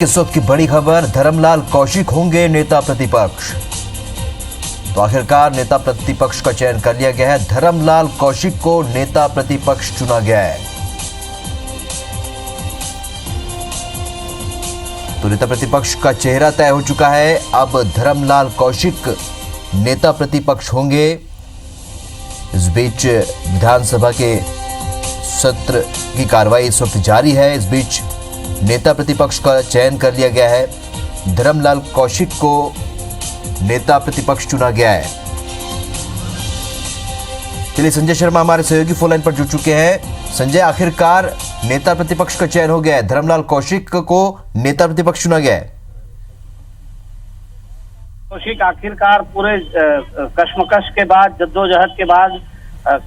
इस वक्त की बड़ी खबर, धर्मलाल कौशिक होंगे नेता प्रतिपक्ष। तो आखिरकार नेता प्रतिपक्ष का चयन कर लिया गया है। धर्मलाल कौशिक को नेता प्रतिपक्ष चुना गया है। तो नेता प्रतिपक्ष का चेहरा तय हो चुका है। अब धर्मलाल कौशिक नेता प्रतिपक्ष होंगे। इस बीच विधानसभा के सत्र की कार्रवाई इस वक्त जारी है। इस बीच नेता प्रतिपक्ष का चयन कर लिया गया है। धर्मलाल कौशिक को नेता प्रतिपक्ष चुना गया है। चलिए, संजय शर्मा हमारे सहयोगी फोन लाइन पर जुड़ चुके हैं। संजय, आखिरकार नेता प्रतिपक्ष का चयन हो गया है। धर्मलाल कौशिक को नेता प्रतिपक्ष चुना गया है। कौशिक आखिरकार पूरे कश्मकश के बाद, जद्दोजहद के बाद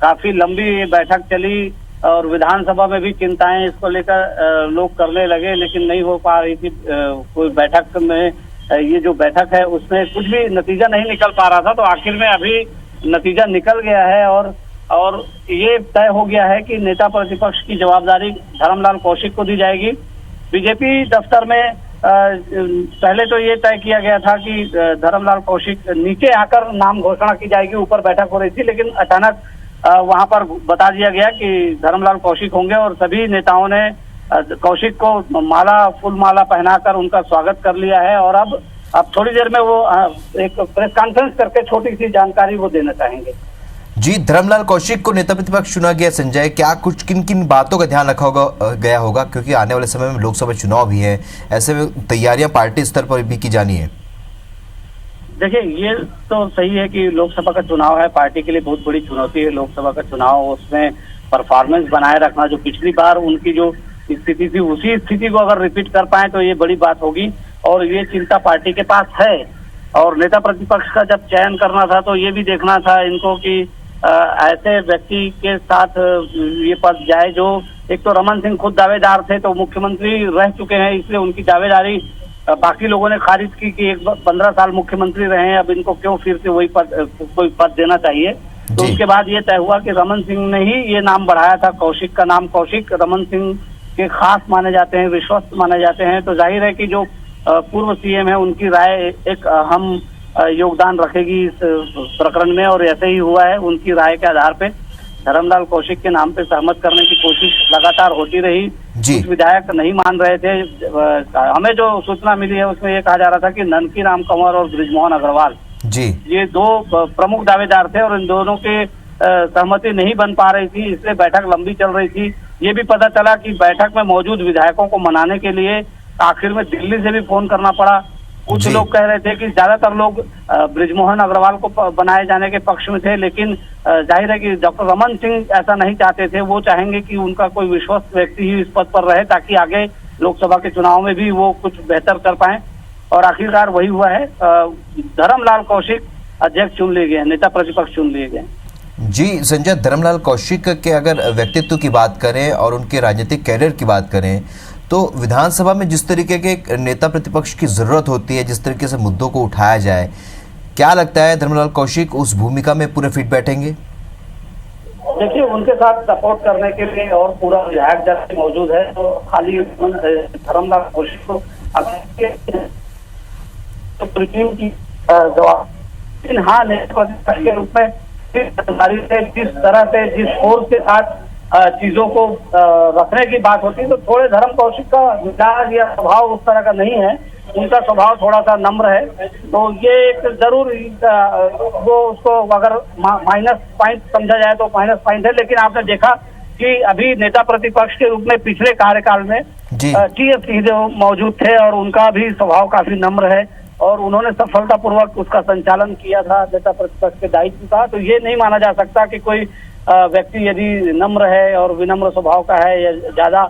काफी लंबी बैठक चली और विधानसभा में भी चिंताएं इसको लेकर लोग करने लगे, लेकिन नहीं हो पा रही थी। कोई बैठक में, ये जो बैठक है उसमें कुछ भी नतीजा नहीं निकल पा रहा था। तो आखिर में अभी नतीजा निकल गया है और ये तय हो गया है कि नेता प्रतिपक्ष की जवाबदारी धर्मलाल कौशिक को दी जाएगी। बीजेपी दफ्तर में पहले तो ये तय किया गया था कि धर्मलाल कौशिक नीचे आकर नाम घोषणा की जाएगी, ऊपर बैठक हो रही थी, लेकिन अचानक वहां पर बता दिया गया कि धर्मलाल कौशिक होंगे और सभी नेताओं ने कौशिक को फूल माला पहनाकर उनका स्वागत कर लिया है। और अब थोड़ी देर में वो एक प्रेस कॉन्फ्रेंस करके छोटी सी जानकारी वो देना चाहेंगे। जी, धर्मलाल कौशिक को नेता प्रतिपक्ष चुना गया। संजय, क्या कुछ किन किन बातों का ध्यान रखा गया होगा, क्योंकि आने वाले समय में लोकसभा चुनाव भी है, ऐसे में तैयारियां पार्टी स्तर पर भी की जानी है। देखिए, ये तो सही है कि लोकसभा का चुनाव है, पार्टी के लिए बहुत बड़ी चुनौती है लोकसभा का चुनाव। उसमें परफॉर्मेंस बनाए रखना, जो पिछली बार उनकी जो स्थिति थी उसी स्थिति को अगर रिपीट कर पाए तो ये बड़ी बात होगी और ये चिंता पार्टी के पास है। और नेता प्रतिपक्ष का जब चयन करना था तो ये भी देखना था इनको कि ऐसे व्यक्ति के साथ ये पद जाए जो, एक तो रमन सिंह खुद दावेदार थे, तो मुख्यमंत्री रह चुके हैं, इसलिए उनकी दावेदारी बाकी लोगों ने खारिज की कि एक 15 साल मुख्यमंत्री रहे हैं, अब इनको क्यों फिर से वही कोई पद देना चाहिए। तो उसके बाद ये तय हुआ कि रमन सिंह ने ही ये नाम बढ़ाया था। कौशिक का नाम, कौशिक रमन सिंह के खास माने जाते हैं, विश्वस्त माने जाते हैं। तो जाहिर है कि जो पूर्व सीएम है उनकी राय एक अहम योगदान रखेगी इस प्रकरण में, और ऐसे ही हुआ है। उनकी राय के आधार पे धर्मलाल कौशिक के नाम पे सहमत करने की कोशिश लगातार होती रही। कुछ विधायक नहीं मान रहे थे। हमें जो सूचना मिली है उसमें ये कहा जा रहा था कि ननकी राम कंवर और बृजमोहन अग्रवाल जी, ये दो प्रमुख दावेदार थे और इन दोनों के सहमति नहीं बन पा रही थी, इसलिए बैठक लंबी चल रही थी। ये भी पता चला कि बैठक में मौजूद विधायकों को मनाने के लिए आखिर में दिल्ली से भी फोन करना पड़ा। कुछ लोग कह रहे थे कि ज्यादातर लोग बृजमोहन अग्रवाल को बनाए जाने के पक्ष में थे, लेकिन जाहिर है कि डॉक्टर रमन सिंह ऐसा नहीं चाहते थे। वो चाहेंगे कि उनका कोई विश्वस्त व्यक्ति ही इस पद पर रहे ताकि आगे लोकसभा के चुनाव में भी वो कुछ बेहतर कर पाए। और आखिरकार वही हुआ है। धर्मलाल कौशिक अध्यक्ष चुन लिए गए, नेता प्रतिपक्ष चुन लिए गए। जी संजय, धर्मलाल कौशिक के अगर व्यक्तित्व की बात करें और उनके राजनीतिक कैरियर की बात करें तो विधानसभा में जिस तरीके के नेता प्रतिपक्ष की जरूरत होती है, जिस तरीके से मुद्दों को उठाया जाए, क्या लगता है धर्मलाल कौशिक उस भूमिका में पूरे फिट बैठेंगे? देखिए, उनके साथ सपोर्ट करने के लिए और पूरा विधायक दल मौजूद है, तो खाली धर्मलाल कौशिक को जवाब, लेकिन हाँ, नेता प्रतिपक्ष के रूप में जिस तरह से, जिस फोर्स के साथ चीजों को रखने की बात होती है, तो थोड़े धर्म कौशिक का विचार या स्वभाव उस तरह का नहीं है। उनका स्वभाव थोड़ा सा नम्र है, तो ये एक जरूर वो उसको अगर माइनस पॉइंट समझा जाए तो माइनस पॉइंट है। लेकिन आपने देखा कि अभी नेता प्रतिपक्ष के रूप में पिछले कार्यकाल में टीएस सिंहदेव मौजूद थे और उनका भी स्वभाव काफी नम्र है और उन्होंने सफलतापूर्वक उसका संचालन किया था नेता प्रतिपक्ष के दायित्व का। तो ये नहीं माना जा सकता कि कोई व्यक्ति यदि नम्र है और विनम्र स्वभाव का है या ज्यादा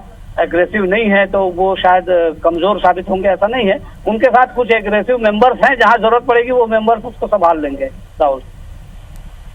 एग्रेसिव नहीं है तो वो शायद कमजोर साबित होंगे, ऐसा नहीं है। उनके साथ कुछ एग्रेसिव मेंबर्स हैं, जहां जरूरत पड़ेगी वो मेंबर्स उसको संभाल लेंगे। राहुल।